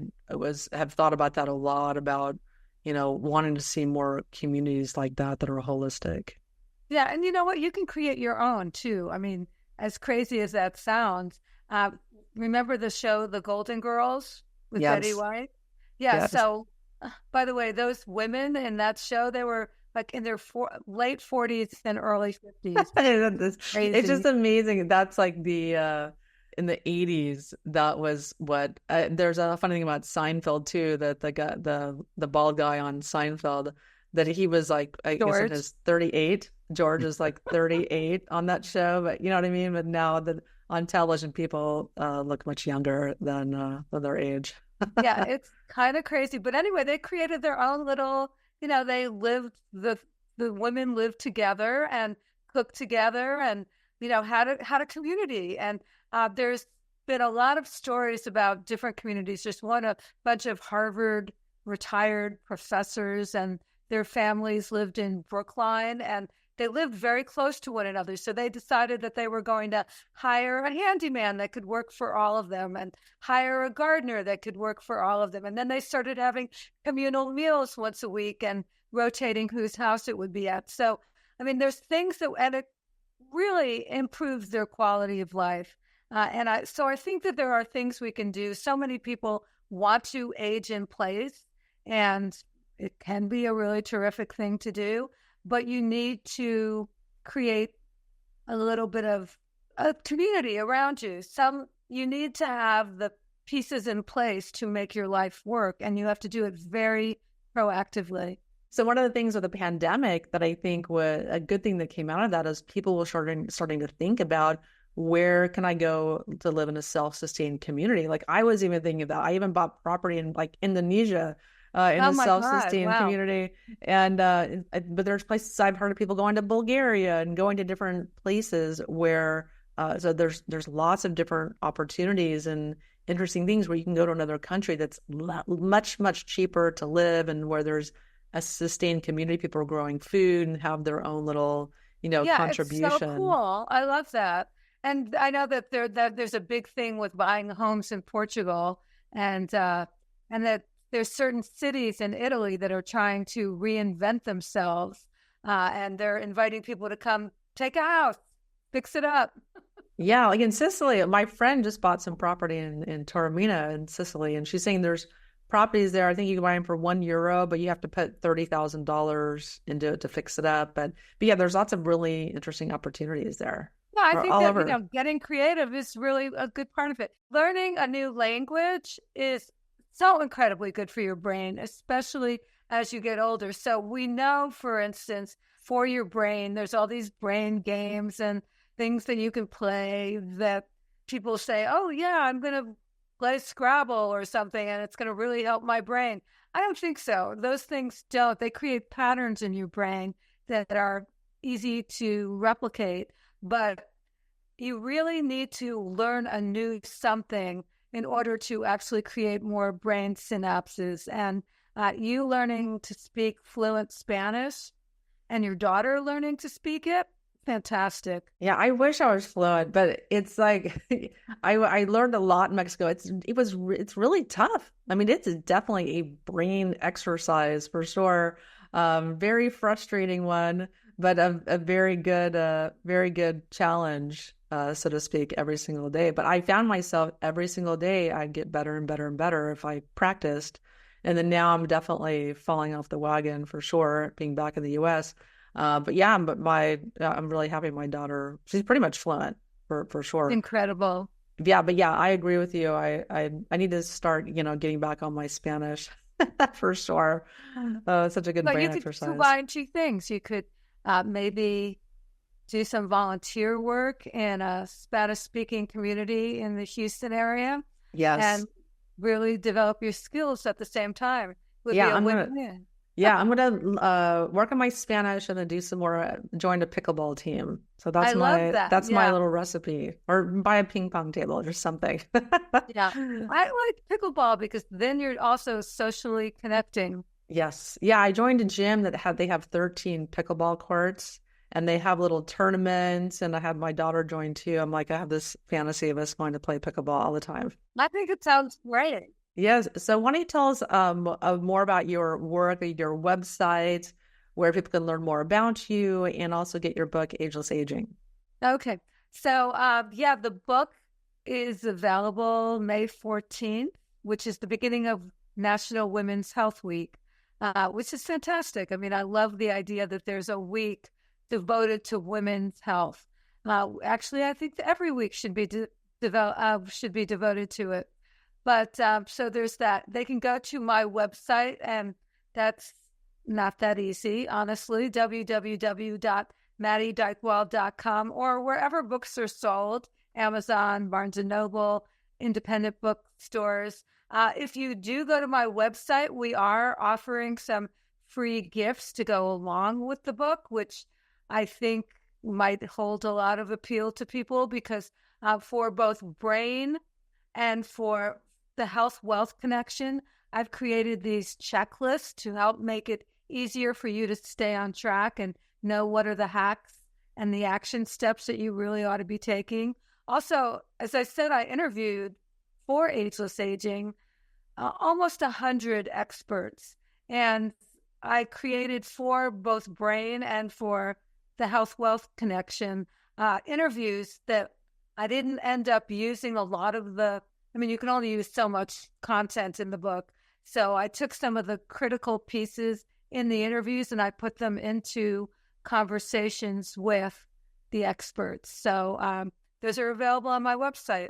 have thought about that a lot, about, wanting to see more communities like that are holistic. Yeah. And you know what? You can create your own too. I mean, as crazy as that sounds, remember the show, The Golden Girls with Betty White? Yeah. Yes. So, by the way, those women in that show, they were like in their late 40s and early 50s. It's just amazing. That's like the in the 80s, that was what there's a funny thing about Seinfeld too, that the bald guy on Seinfeld, that he was like, I guess in his 38. George is like 38 on that show, but you know what I mean? But now that on television, people look much younger than their age. Yeah, it's kind of crazy. But anyway, they created their own little, they lived, the women lived together and cooked together, and, had a community. And there's been a lot of stories about different communities. Just a bunch of Harvard retired professors and their families lived in Brookline, and they lived very close to one another. So they decided that they were going to hire a handyman that could work for all of them and hire a gardener that could work for all of them. And then they started having communal meals once a week and rotating whose house it would be at. So, I mean, there's things that, and it really improves their quality of life. So I think that there are things we can do. So many people want to age in place, and it can be a really terrific thing to do, but you need to create a little bit of a community around you. You need to have the pieces in place to make your life work, and you have to do it very proactively. So one of the things with the pandemic that I think was a good thing that came out of that is people were starting to think about, where can I go to live in a self-sustained community? Like I was even thinking about, I even bought property in like Indonesia in a self-sustained community. And but there's places I've heard of people going to Bulgaria and going to different places where so there's lots of different opportunities and interesting things where you can go to another country that's much cheaper to live, and where there's a sustained community. People are growing food and have their own little, contribution. It's so cool. I love that. And I know that there's a big thing with buying homes in Portugal, and that there's certain cities in Italy that are trying to reinvent themselves, and they're inviting people to come take a house, fix it up. Yeah, like in Sicily, my friend just bought some property in Taormina in Sicily, and she's saying there's properties there. I think you can buy them for €1, but you have to put $30,000 into it to fix it up. But yeah, there's lots of really interesting opportunities there. Yeah, I think that getting creative is really a good part of it. Learning a new language is so incredibly good for your brain, especially as you get older. So we know, for instance, for your brain, there's all these brain games and things that you can play that people say, oh yeah, I'm going to play Scrabble or something and it's going to really help my brain. I don't think so. Those things don't. They create patterns in your brain that are easy to replicate. But you really need to learn a new something in order to actually create more brain synapses. And you learning to speak fluent Spanish and your daughter learning to speak it, fantastic. Yeah, I wish I was fluent, but it's like I learned a lot in Mexico. It's really tough. I mean, it's definitely a brain exercise for sure. Very frustrating one, but a very good challenge, so to speak, every single day. But I found myself every single day I'd get better and better and better if I practiced. And then now I'm definitely falling off the wagon for sure, being back in the US. But yeah, I'm really happy my daughter, she's pretty much fluent for sure. Incredible. Yeah, but yeah, I agree with you. I need to start, getting back on my Spanish for sure. It's such a good brain exercise. You could combine two things. You could maybe do some volunteer work in a Spanish-speaking community in the Houston area. Yes. And really develop your skills at the same time. I'm going to work on my Spanish and then do some more, join a pickleball team. So that's my little recipe, or buy a ping pong table or something. Yeah. I like pickleball because then you're also socially connecting. Yes. Yeah. I joined a gym they have 13 pickleball courts and they have little tournaments, and I had my daughter join too. I'm like, I have this fantasy of us going to play pickleball all the time. I think it sounds great. Yes. So why don't you tell us more about your work, your website, where people can learn more about you, and also get your book, Ageless Aging? Okay. So, the book is available May 14th, which is the beginning of National Women's Health Week, which is fantastic. I mean, I love the idea that there's a week devoted to women's health. Actually, I think that every week should be devoted to it. But so there's that. They can go to my website, and that's not that easy, honestly, www.maddydychtwald.com, or wherever books are sold, Amazon, Barnes & Noble, independent bookstores. If you do go to my website, we are offering some free gifts to go along with the book, which I think might hold a lot of appeal to people because for both brain and for the health wealth connection, I've created these checklists to help make it easier for you to stay on track and know what are the hacks and the action steps that you really ought to be taking. Also, as I said, I interviewed for Ageless Aging almost 100 experts, and I created for both Brain and for the Health Wealth Connection interviews that I didn't end up using a lot of you can only use so much content in the book. So I took some of the critical pieces in the interviews and I put them into conversations with the experts. So those are available on my website.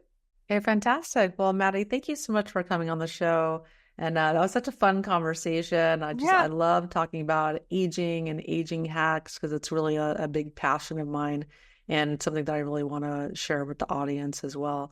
Okay, fantastic. Well, Maddy, thank you so much for coming on the show. And that was such a fun conversation. I love talking about aging and aging hacks because it's really a big passion of mine and something that I really want to share with the audience as well.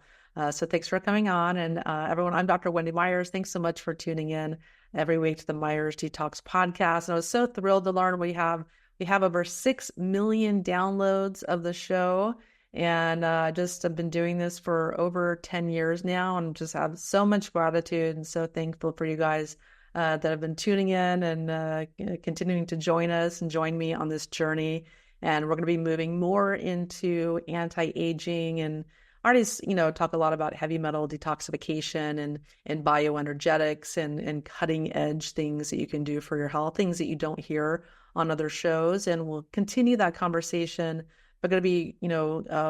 So thanks for coming on. And everyone, I'm Dr. Wendy Myers. Thanks so much for tuning in every week to the Myers Detox podcast. And I was so thrilled to learn we have over 6 million downloads of the show. And I've been doing this for over 10 years now and just have so much gratitude and so thankful for you guys that have been tuning in and continuing to join us and join me on this journey. And we're going to be moving more into anti-aging and already, talk a lot about heavy metal detoxification and bioenergetics and cutting edge things that you can do for your health, things that you don't hear on other shows. And we'll continue that conversation. We're going to be,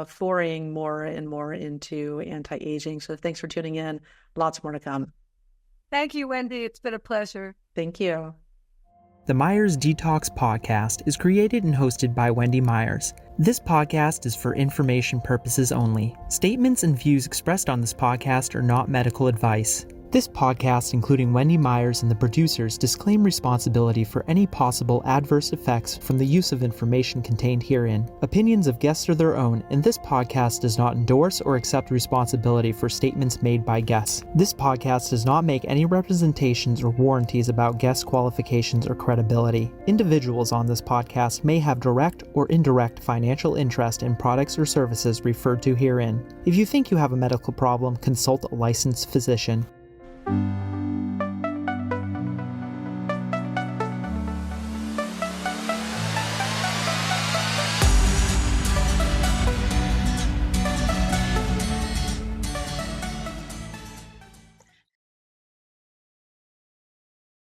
foraying more and more into anti-aging. So thanks for tuning in. Lots more to come. Thank you, Wendy. It's been a pleasure. Thank you. The Myers Detox Podcast is created and hosted by Wendy Myers. This podcast is for information purposes only. Statements and views expressed on this podcast are not medical advice. This podcast, including Wendy Myers and the producers, disclaim responsibility for any possible adverse effects from the use of information contained herein. Opinions of guests are their own, and this podcast does not endorse or accept responsibility for statements made by guests. This podcast does not make any representations or warranties about guest qualifications or credibility. Individuals on this podcast may have direct or indirect financial interest in products or services referred to herein. If you think you have a medical problem, consult a licensed physician.